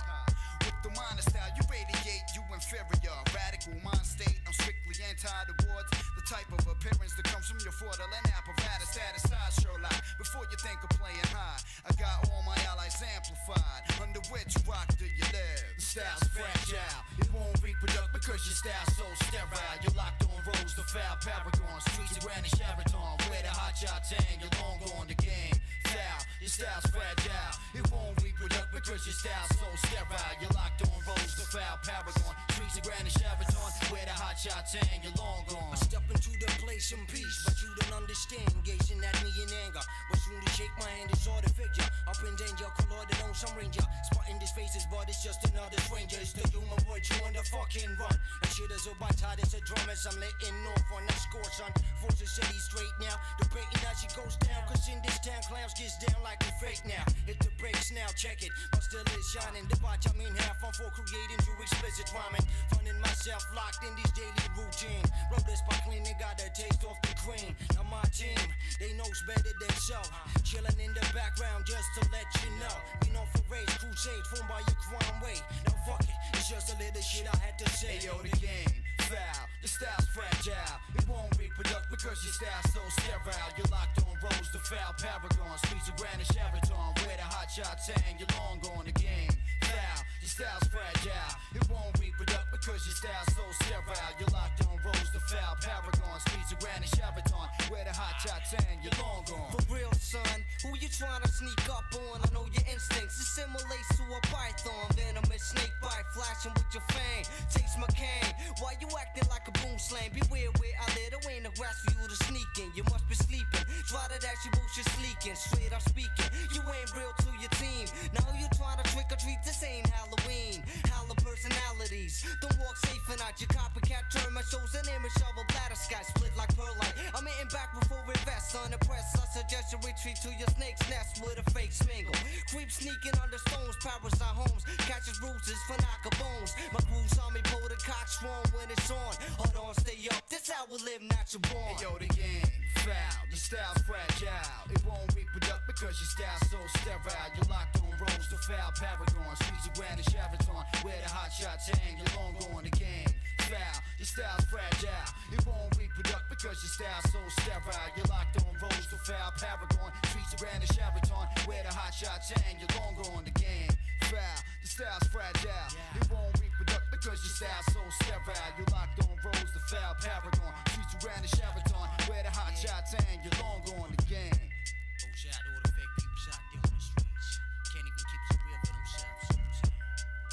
[SPEAKER 3] With the minor style, you radiate, you inferior. Radical mind state, I'm strictly anti-towards the type of appearance that comes from your fraudulent apparatus. Satisfied Sherlock, before you think of playing high. I got all my allies amplified. Under which rock do you live? The style's fragile, it won't reproduce because your style's so sterile. You're locked on roads, the foul paragon. Streets of Granite Sheraton, where the hot shot hang. You're long gone the game. Foul, your style's fragile. It won't reproduce because your style's so sterile. You're locked on roads, the foul paragon. Streets of Granite Sheraton, where the hot shot hang. You're long gone.
[SPEAKER 1] I step into the place in peace, but you don't understand. Gazing at me in anger, but soon to shake my hand is all the figure. Up in danger, collided on some ranger. Spotting these faces, but it's just another stranger. It's the human void, you on the fucking run. That shit is a bite hot as a drum as I'm letting off on that score, son. Force the city straight now, debating as she goes down. Cause in this town, clowns gets down like we fake now. Hit the brakes now, check it, but still is shining. The watch I'm in half on for creating too explicit rhyming. Finding myself locked in this daily routine. Wrote this by clean, they got a taste off the cream. Now my team, they knows better than so. Chilling in the background just to let you know. We know for rage, crusade, formed by your crime way. Now fuck it, it's just a little shit I had to say.
[SPEAKER 3] Hey yo, the game, foul, the style's fragile. It won't reproduce because your style's so sterile. You're locked on roads, the foul paragon. Streets of Granite Sheraton, where the hot shots hang. You're long gone the game. Foul, your style's fragile. It won't reproduce because your style's so sterile. You're locked on roads, the foul paragon. Streets of Granite Sheraton, where the hot shots hang. You're long gone.
[SPEAKER 4] For real, son, who you trying to sneak up on? I know your instincts assimilate to a python. Venomous snake bite, flashing with your fang. Taste my cane, why you acting like a boom slang? Beware where I live, there ain't no grass for you to sneak in. You must be sleeping, try to dash your bullshit sleeking. Straight up speaking, you ain't real to your team. Now who you trying to trick or treat? This ain't Halloween. Holla personalities, don't walk safe and out. Your copycat term shows an image of a bladder sky split like perlite. I'm hitting back before we vest. Unimpressed, I suggest you retreat to your snake's nest with a fake smingle. Creep sneaking under stones, parasite homes, catches bruises for knock bones. My crew saw me pull the cock strong when it's on. Hold on, stay up, this how we live natural born.
[SPEAKER 3] Hey yo, the game, Foul, your style's fragile. It won't reproduct because your style's so sterile. You're locked on rolls to foul paragon. Sweet your grand and Sheraton. Where the hot shots hang, you're long on the game. Foul, your style's fragile. It won't reproduct because your style's so sterile. You're locked on rolls to foul paragon. Sweet your grand and Sheraton. Where the hot shots hang, you're long on the game. Foul, your style's fragile. It won't reproduct because your style's so sterile. You're locked on rolls to foul paragon. Sweet your grand and Sheraton. Where the hot shots hang, you're long on the game.
[SPEAKER 1] Goes out to all the fake people out there on the streets. Can't even keep it real for themselves, you know what I'm saying?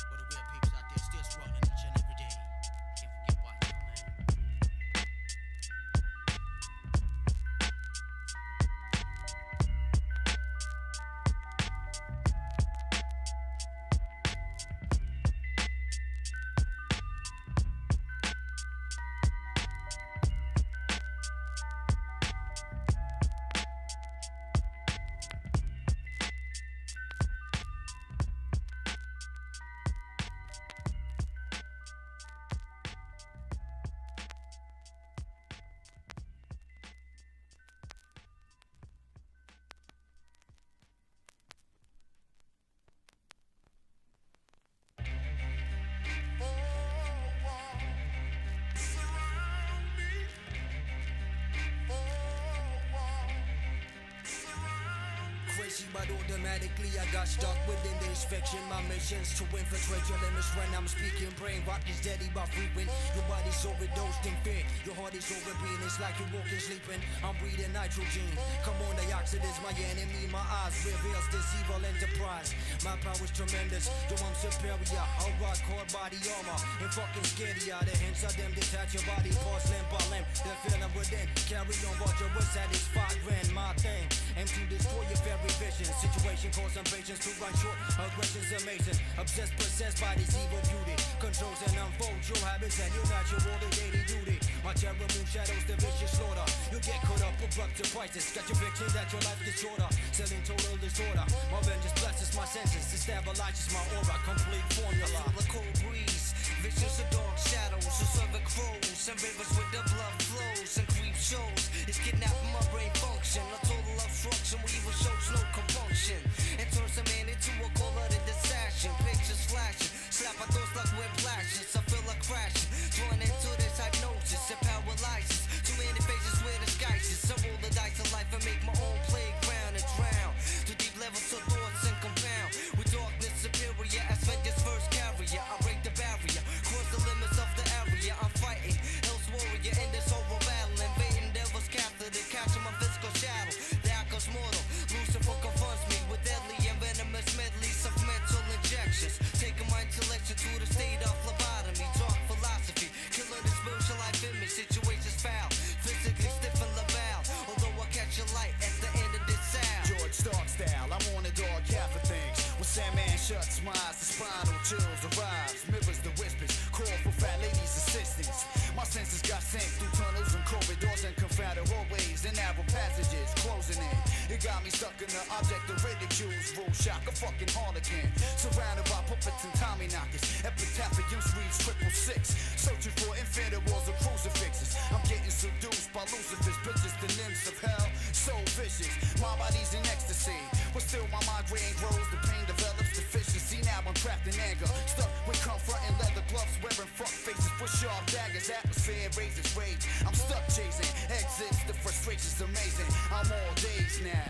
[SPEAKER 1] But the real people out there still struggling each and every day. Can't forget why, man. Crazy, but automatically I got stuck within this fiction. My mission's to infiltrate your limits when I'm speaking. Brain rock is deadly by frequent. Your body's overdosed in fear. Your heart is overbeing. It's like you're walking, sleeping. I'm breathing nitrogen. Carbon dioxide is my enemy. My eyes reveals this evil enterprise. My power's tremendous. Yo, I'm superior. I'll rock hard body armor and fucking scared ya. The hints of them detach your body parts limb by limb. The feeling within. Carry on, but you were satisfied. Ran my thing. Aim to destroy your very vision. Situation causing patience to run short. Aggression's amazing. Obsessed, possessed by this evil beauty. Controls and unfolds your habits and your natural daily duty. My terror moon shadows the vicious slaughter. You get caught up abrupt to prices. Got your fiction that your life gets shorter. Selling total disorder. My vengeance blesses my senses. It stabilizes my aura. Complete formula.
[SPEAKER 4] I feel the cold breeze. Visions of dark shadows. The southern crows. And rivers with the blood flows. And creep shows. It's kidnapping my brain function. A total obstruction. We even shows no compunction. And turns a man into a caller to distraction. Pictures flashing. Slap my thoughts like whiplashes. I feel like crashing. Drawn into this hypnosis. It paralyzes. Too many faces with disguises. I roll the dice of life and make my own playground and drown. To deep levels of thoughts and compound. With darkness superior as vengeance first carrier. I break the barrier. Cross the limits of the area. I'm fighting. Hell's warrior in this horrible battle. Invading devil's captive to catching my physical shadow. The outcome's mortal. Lucifer confronts me with deadly and venomous medleys of mental injections. Taking my intellectual to the state of lobotomy. Dark philosophy. Killing the spiritual life in me. Situations foul. Physically stiff and labile. Although I catch a light at the end of this sound.
[SPEAKER 3] George Stark style, I'm on the dark half of things. When Sandman shuts my eyes, the spinal chills arrives. Mirrors the whispers, call for fat ladies' assistance. My senses got synced through tunnels and corridors and confounded hallways and narrow passages closing in. It got me stuck in the object of ridicule's rule shock, a fucking harlequin. Surrounded by puppets and Tommy knockers. Epitaphium reads 666. Searching for infinite walls of crucifixes. I'm getting seduced by Lucifer's bitches, the nymphs of hell. So vicious, my body's in ecstasy. But still my migraine grows, the pain develops deficiency. Now I'm trapped in anger. Stuck with comfort and leather gloves, wearing fuck faces with sharp daggers. Atmosphere raises rage. I'm stuck chasing exits, the frustration's amazing. I'm all days now.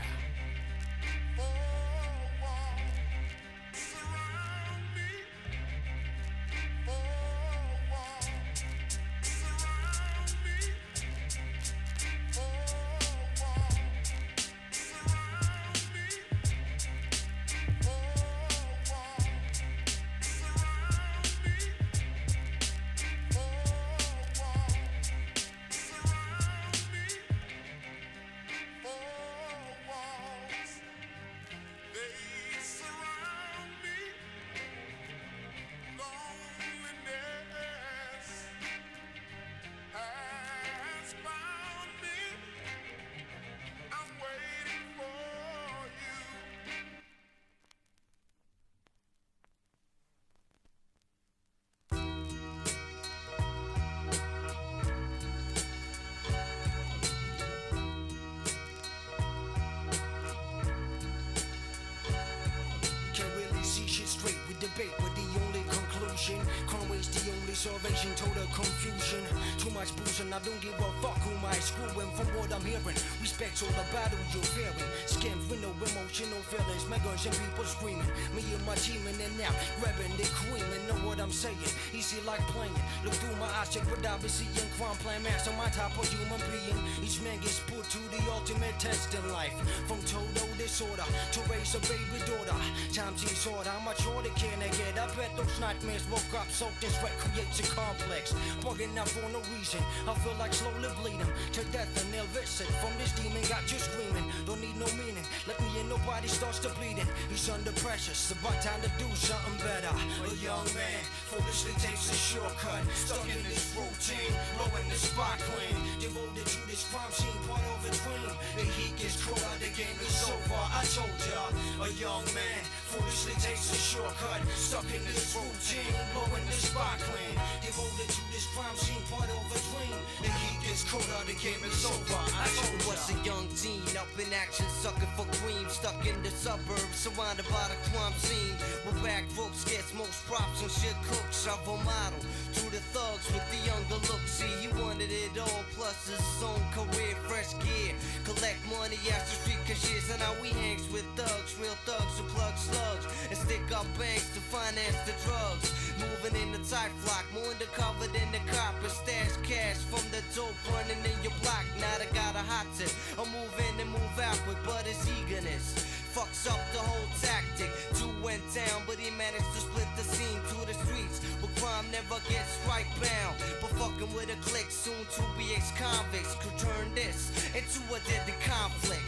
[SPEAKER 1] observation, total confusion. Too much boozing, I don't give a fuck who might screwing. From what I'm hearing, respect all the battle you're fearing. Scams with no emotional feelings, megans and people screaming. Me and my team in and out, grabbing the cream and know what I'm saying. Easy like playing. Look through my eyes, check what I be seeing. Crime plan master, my type of human being. Each man gets put to the ultimate test in life. From total disorder to raise a baby daughter. Times is hard, how much harder can I get? I bet those nightmares woke up, soaked in sweat creates a complex. Bugging up for no reason, I feel like slowly bleeding to death and ill visit. From this demon got you screaming, don't need no meaning. Let me in, nobody starts to bleeding. He's under pressure, it's about time to do something better. A young man foolishly takes a shortcut, stuck in this routine, blowing the spot clean. Devoted to this crime scene, part of a dream. The heat gets caught out, the game is over. I told ya, a young man foolishly takes a shortcut, stuck in this routine, blowing the spot clean. Devoted to this crime scene, part of a dream. The heat gets caught out, the game is over. I told
[SPEAKER 4] Was a young teen up in action, sucking for cream, stuck in the suburbs, surrounded by the crime scene. Where back folks gets most props and shit cooks. I'm a model to the thugs with the younger look. See, he wanted it all, plus his own career, fresh gear. Collect money after street cashiers, and now we hangs with thugs, real thugs who plug slugs and stick up banks to finance the drugs. Moving in the tight flock, more undercover than the cop, and stash cash from the dope running in your block. Now I got a hot tip, I move in and move out quick, but it's eagerness fucks up the whole tactic. Two went down, but he managed to split the scene to the streets, where crime never gets right bound. But fucking with a clique, soon to be ex-convicts could turn this into a deadly conflict.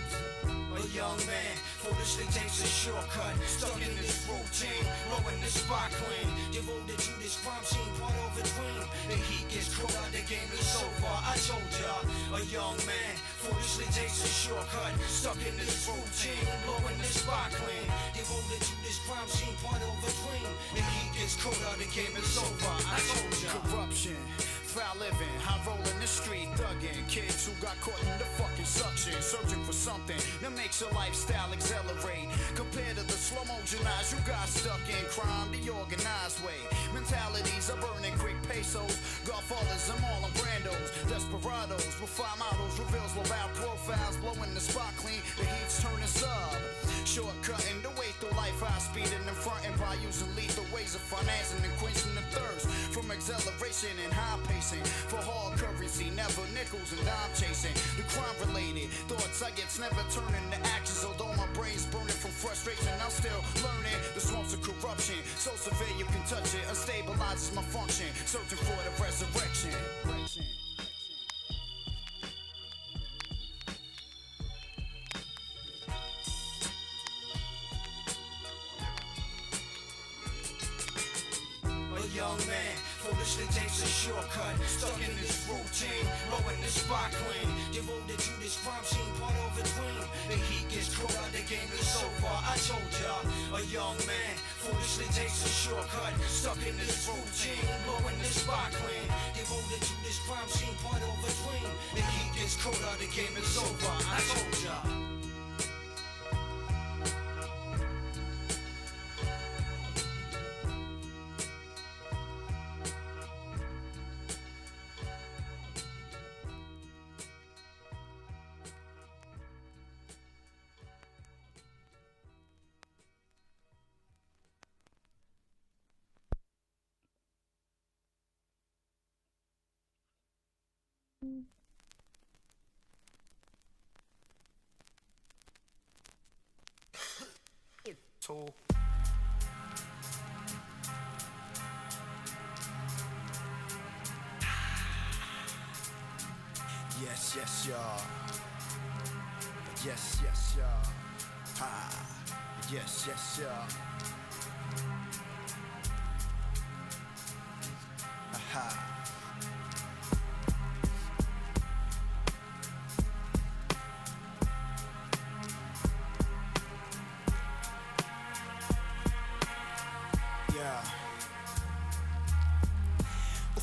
[SPEAKER 1] A young man foolishly takes a shortcut, stuck in this routine, blowing the spot clean. Devoted to this crime scene, part of a dream. The heat gets caught out, the game is over. I told ya, a young man foolishly takes a shortcut, stuck in this routine, blowing the spot clean. Devoted to this crime scene, part of a dream. The heat gets caught out, the game is over. I told ya.
[SPEAKER 3] Corruption, foul living, high rolling the street, thugging. Kids who got caught in the fucking suction, searching for something that makes your lifestyle accelerate. Compared to the slow motion eyes, you got stuck in crime the organized way. Mentalities are burning quick pesos, Godfathers and Marlon Brandos, desperados with fire models, reveals low bow profiles, blowing the spot clean, the heat's turning sub. Shortcutting the way through life, high speeding and fronting by using lethal ways of financing and quenching the thirst from acceleration and high pacing for hard currency, never nickels and dime chasing. The crime related thoughts I get never turning to actions, although my brain's burning from frustration. I'm still learning the swamps of corruption, so severe you can touch it, unstabilizes my function, searching for the resurrection.
[SPEAKER 1] A young man foolishly takes a shortcut, stuck in this routine, blowing the spot clean. Devoted to this crime scene, part of a dream. The heat gets caught out, the game is over. I told ya, a young man foolishly takes a shortcut, stuck in this routine, blowing the spot clean. Devoted to this crime scene, part of a dream. The heat gets caught out, the game is over. I told ya.
[SPEAKER 3] Tool. Yes, yes, y'all. Yes, yes, y'all. Ha. Yes, yes, y'all. Aha.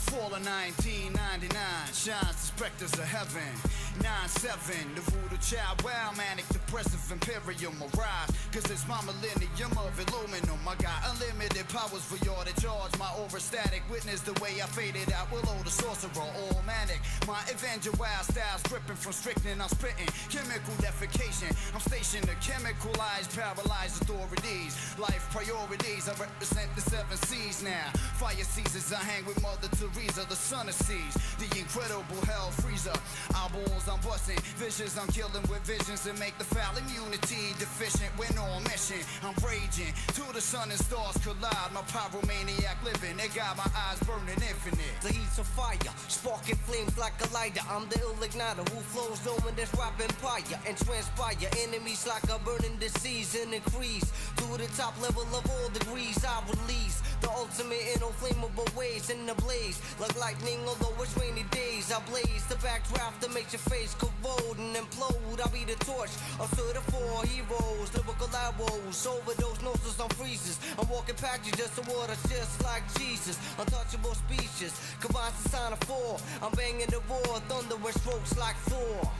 [SPEAKER 3] Fall of 1999 shines the specters of heaven. 9-7, the voodoo child, wild, manic, depressive, imperial mirage. Cause it's my millennium of aluminum. I got unlimited powers for y'all to charge. My aura static, witness the way I faded out. Willow the sorcerer, all manic. My Avenger wild styles gripping from strychnine. I'm spitting chemical defecation. I'm stationed to chemicalize, paralyze authorities. Life priorities, I represent the 7 seas now. Fire seasons, I hang with Mother Teresa, the son of seas. The incredible hell freezer. Eyeballs I'm busting, visions I'm killing with visions that make the foul immunity deficient. When on mission, I'm raging till the sun and stars collide. My pyromaniac living, they got my eyes burning infinite.
[SPEAKER 4] The heat's of fire, sparking flames like a lighter. I'm the ill igniter who flows knowing that's rap empire and transpire enemies like a burning disease and increase to the top level of all degrees. I release the ultimate in no flammable ways in the blaze like lightning. Although it's rainy days, I blaze the backdraft that makes your face corrode and implode. I'll be the torch of the 4 heroes, lyrical arrows, overdose noses on freezes. I'm walking past you just the water, just like Jesus. Untouchable species, combines the sign of 4. I'm banging the roar, thunderous strokes like Thor.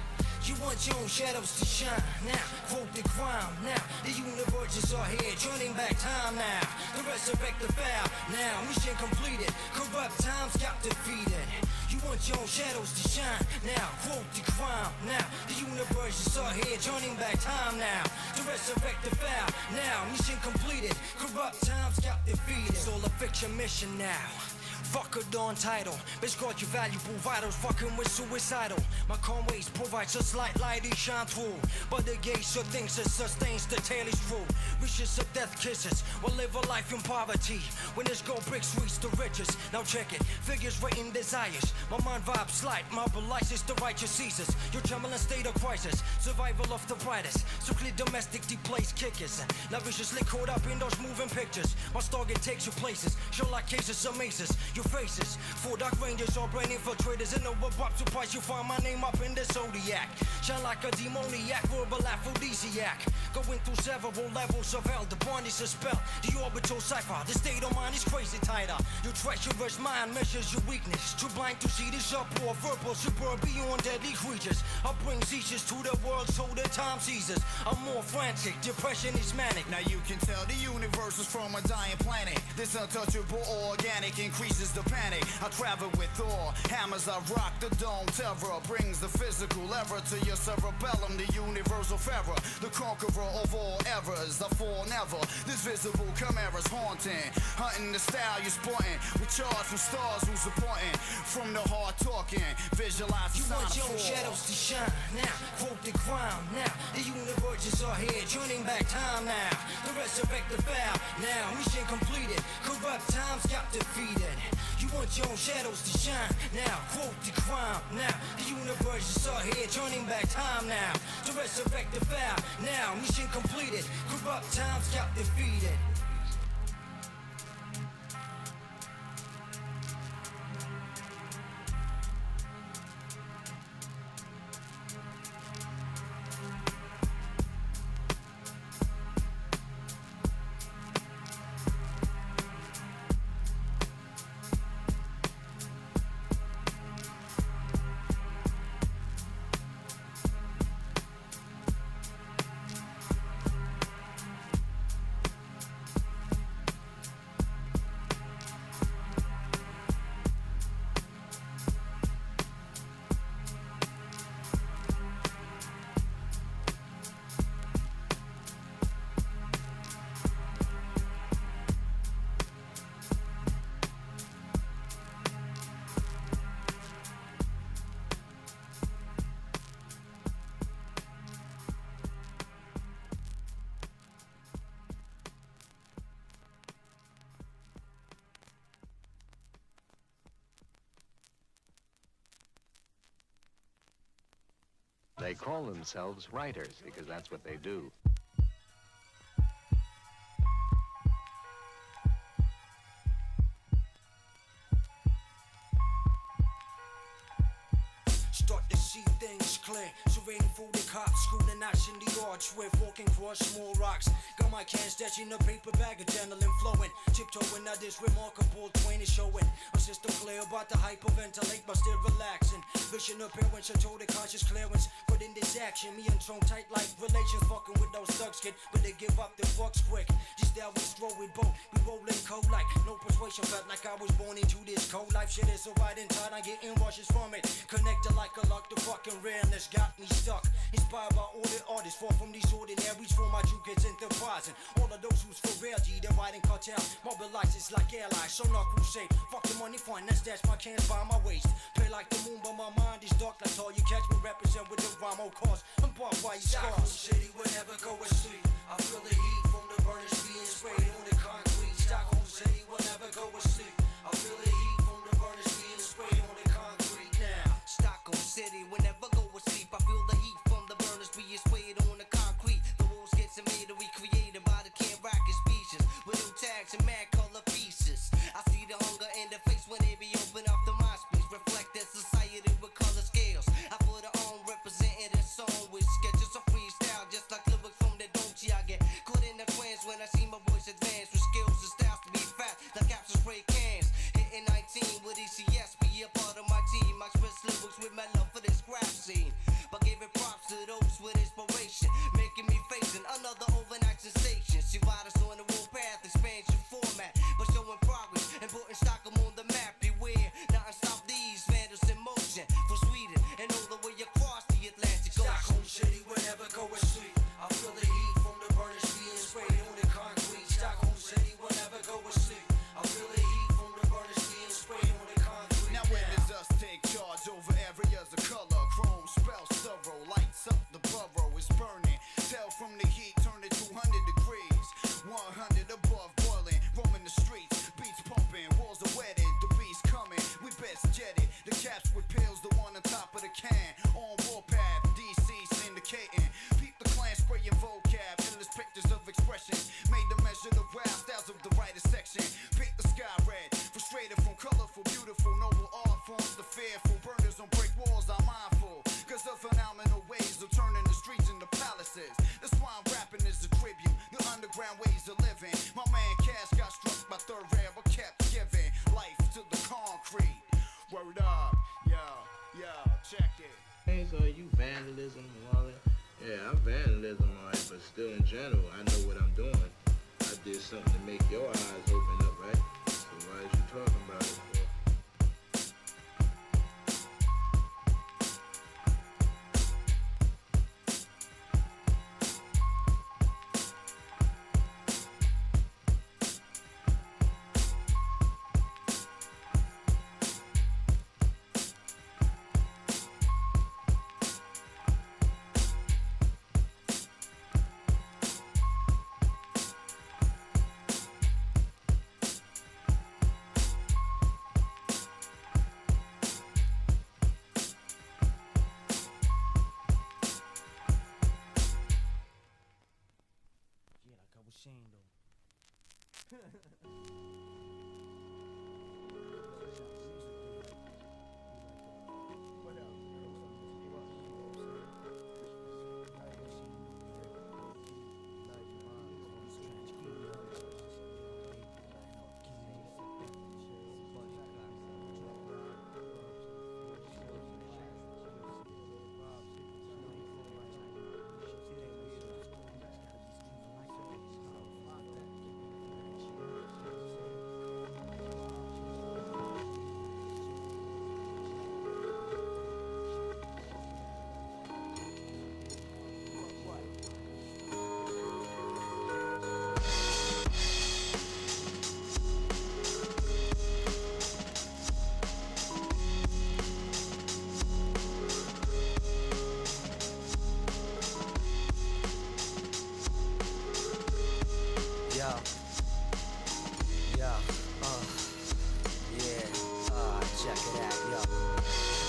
[SPEAKER 1] You want your own shadows to shine now, quote the crime now. The universes are here, turning back time now. To resurrect the vow now, mission completed. Corrupt times got defeated. You want your own shadows to shine now, quote the crime now. The universes are here, turning back time now. To resurrect the vow now, mission completed. Corrupt times got defeated. It's all a fiction mission now. Fuck a dawn title, bitch got your valuable vitals, fucking with suicidal. My calm ways provides a slight light to shine through, but the gaze of things that sustains the tale is true. Wishes of death kisses, will live a life in poverty. When this gold bricks reach the riches, now check it, figures written desires. My mind vibes light, mobilizes the righteous Caesars. Your trembling state of crisis, survival of the brightest. Strictly domestic, deep place kickers. Lavishiously caught up in those moving pictures. My target takes you places, Sherlock cases amazes. Your faces, 4 dark rangers or brain infiltrators. In a abrupt surprise, you find my name up in the zodiac. Shine like a demoniac, verbal aphrodisiac. Going through several levels of hell, the bond is a spell. The orbital cipher, the state of mind is crazy tighter. Your treacherous mind measures your weakness. Too blind to see this uproar, verbal superb beyond deadly creatures. I bring seizures to the world so the time seizes. I'm more frantic, depression is manic.
[SPEAKER 3] Now you can tell the universe is from a dying planet. This untouchable organic increases the panic. I travel with Thor, hammers I rock the dome. Terror brings the physical error to your cerebellum. The universal pharaoh, the conqueror of all errors. I fall never, this visible chimeras haunting. Hunting the style you're sporting, with charge from stars who's supporting. From the heart talking, visualize the
[SPEAKER 1] you
[SPEAKER 3] sign
[SPEAKER 1] want your
[SPEAKER 3] of
[SPEAKER 1] own
[SPEAKER 3] 4.
[SPEAKER 1] shadows to shine now, quote the crime now. The universes are here, turning back time now. To resurrect the vow now, mission completed. Corrupt times got defeated. You want your own shadows to shine now, quote the crime now. The universes are here, turning back time now. To resurrect the vow now, mission completed. Corrupt times got defeated.
[SPEAKER 10] They call themselves writers because that's what they do.
[SPEAKER 1] Start to see things clear. Surveying for the cops, schooling knots in the archway, walking across small rocks. Got my can stashed in a paper bag, adrenaline flowing. Tiptoeing out this remarkable 20 showing. A system clear about to hyperventilate, but still relaxing. Vision appearance, a total conscious clearance. But in this action, me and Tron tight like relations. Fucking with those thugs, kid, but they give up the fucks quick. Just that we stroll with both. We rolling cold like no persuasion. Felt like I was born into this cold life. Shit is so right and tight, I'm getting rushes from it. Connected like a luck, the fucking realness got me stuck. Inspired by all the artists, far from these ordinaries. For my true kids enterprising. All of those who's for real, G, they're riding cartel. Mobilized, it's like allies, so not crusade. Fuck the money, finance, that's my cans by my waist. Play like the moon, but my mind is dark. That's all you catch me represent with the rhyme, of course. I'm bought by your
[SPEAKER 4] Stockholm
[SPEAKER 1] scars.
[SPEAKER 4] City will never go asleep. I feel the heat from the burners being sprayed on the concrete. Stockholm City will never go asleep. I feel the heat from the burners being sprayed on the concrete now. Stockholm City will never go asleep. I feel the heat from the burners being sprayed on the concrete. The walls get made and recreated by the can rocket species with new tags and mad color pieces. I see the hunger in the face when they be open up the mind speech. Reflect that society with color scales. I put it on representing a song with sketches of freestyle, just like lyrics from the Dolce. I get caught in the trance when I see my voice advance with skills and styles to be fat, like capsule spray cans. Hitting 19 with ECS, be a part of my team. I express lyrics with my love for this rap scene, but giving props to those with inspiration, making me facing another overnight sensation. See riders on the warpath path, expansion format, but showing progress and putting Stockholm on the map. Beware, nothing stop these vandals in motion from Sweden and all the way across the Atlantic Ocean. Stockholm City will never go asleep. I feel the heat from the burners being sprayed on the concrete. Stockholm City will never go asleep. I feel the heat from the burners being sprayed on the concrete.
[SPEAKER 3] Now when does us take charge over areas of color? Chrome spells thorough, lights up the borough, it's burning. Tell from the heat, turn it 200 degrees. 100 above boiling, roaming the streets. Beats pumping, walls are wetted, the beast coming. We best jet it. The caps with pills, the one on top of the can. On warpath, DC syndicating. Peep the clan spraying vocab, endless pictures of expressions. Made to measure the rap styles of the writer's section. Paint the sky red, frustrated from colorful, beautiful, noble art forms. The fearful burners on brick walls are mindful, cause of phenomenal ways of turning the streets into palaces. That's why I'm rapping as a tribute, the underground ways of living. My man Cash got struck by third rare, but kept giving life to the concrete. Word up, yo, check it.
[SPEAKER 11] Hey, so you vandalism and all that? Yeah, I'm vandalism, alright, but still in general, I know what I'm doing. I did something to make your eyes open up, right? So why is you talking about it for?
[SPEAKER 1] Yeah, like I was saying though.
[SPEAKER 4] Check it out, yo.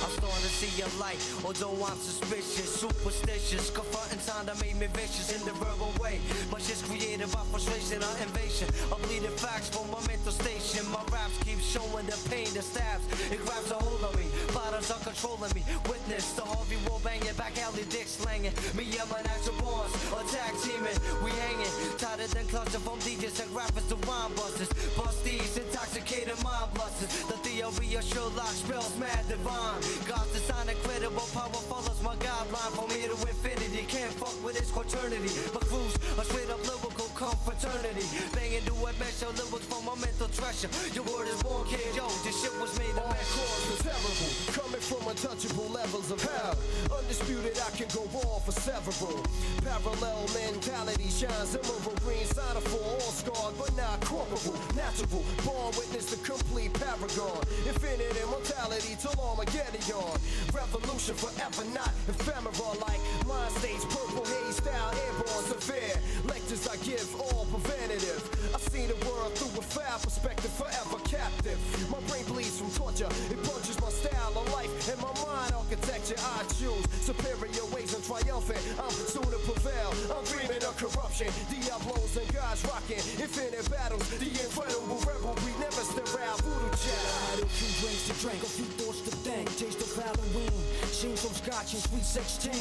[SPEAKER 4] I'm starting to see a light, although I'm suspicious, superstitious, confronting time that made me vicious in the verbal way. My shit's created by frustration or invasion of bleeding facts from my mental station. My raps keep showing the pain that stabs, it grabs a hold of me. Bottles are controlling me. Witness the Harvey War banging, back alley dick slanging. Me and my natural bonds, attack teaming, we hanging tighter than cluster from DJs and rappers to rhyme busters. Bust these intoxicated mind blusters. The theory of Sherlock spells mad divine. God's design incredible power follows my guideline from here to infinity. Can't fuck with this quaternity. My crews are straight up lyrical confraternity. Banging to a measure, lyrics from my mental treasure. Your word is born, kid, yo, this shit was made of
[SPEAKER 12] cause is terrible, coming from untouchable levels of hell. Undisputed, I can go on for several. Parallel mentality shines, emerald green, sign up for all scarred, but not corporal. Natural, born witness the complete paragon. Infinite immortality till Armageddon. Revolution forever, not ephemeral like mind states, purple haze style, airborne severe. Lectures I give, all preventative. I see the world through a foul perspective, forever captive. My brain bleeds from torture, it punches my style of life and my mind architecture. I choose superior ways and triumphant. I'm soon to prevail. I'm dreaming of corruption, Diablos and gods rocking infinite battles. The incredible rebel breed, never sterile voodoo child.
[SPEAKER 1] I had a few drinks to drink, a few thoughts to think. Taste of Halloween, seen some scotch and sweet 16.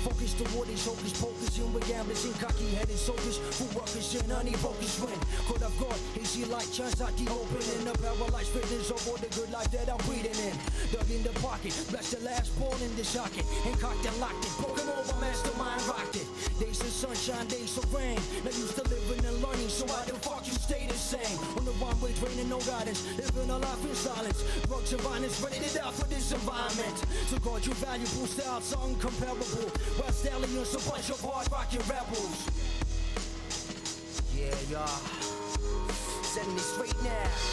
[SPEAKER 1] Focus the woodies, hocus pocus, and with gamblers and cocky-headed soldiers who workers and honey brokers win. Could have got hazy light chance out the open in the paralyzed fitness of all the good life that I'm breathing in. Dug in the pocket, blessed the last ball in the socket, and cocked and locked it. Broken over, mastermind rocked it. Days of sunshine, days of rain. Not used to living and learning, so why the fuck you stay the same? On the one way, training, no guidance, living a life in silence. Drugs and violence, ready to die for this environment. So God, you valuable styles, so incomparable. While stallions, a bunch of hard rockin' rebels.
[SPEAKER 4] Yeah, y'all. Setting it straight now.